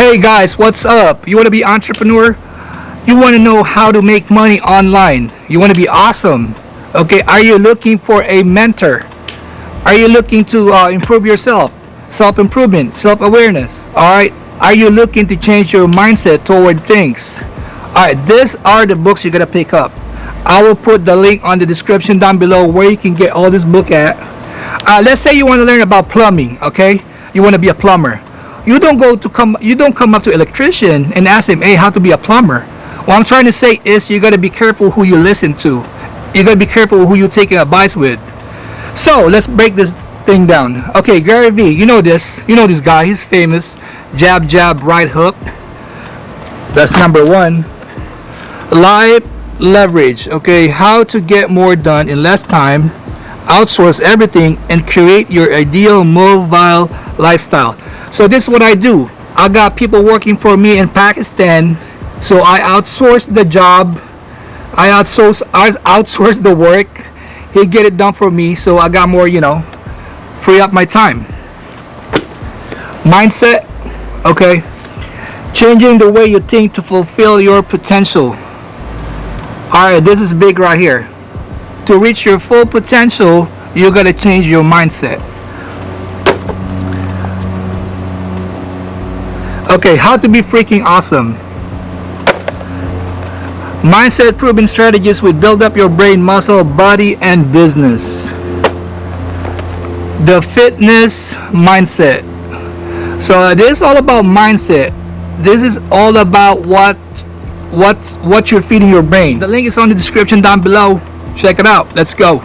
Hey guys, what's up? You want to be entrepreneur? You want to know how to make money online? You want to be awesome? Okay, are you looking for a mentor? Are you looking to improve yourself? Self-improvement, self-awareness. All right. Are you looking to change your mindset toward things? All right. These are the books you're gonna pick up. I will put the link on the description down below where you can get all this book at. Let's say you want to learn about plumbing. Okay, you want to be a plumber. You don't come up to electrician and ask him, hey, how to be a plumber. What I'm trying to say is you gotta be careful who you listen to. You gotta be careful who you taking advice with. So let's break this thing down. Okay, Gary V, you know this guy, he's famous. Jab jab right hook. That's number one. Live leverage. Okay, how to get more done in less time, outsource everything, and create your ideal mobile lifestyle. So this is what I do. I got people working for me in Pakistan, so I outsource the job. I outsource the work. He get it done for me, so I got more, free up my time. Mindset, okay. Changing the way you think to fulfill your potential. Alright, this is big right here. To reach your full potential, you gotta change your mindset. Okay, how to be freaking awesome. Mindset proven strategies will build up your brain, muscle, body, and business. The fitness mindset. So this is all about mindset. This is all about what you're feeding your brain. The link is on the description down below. Check it out. Let's go.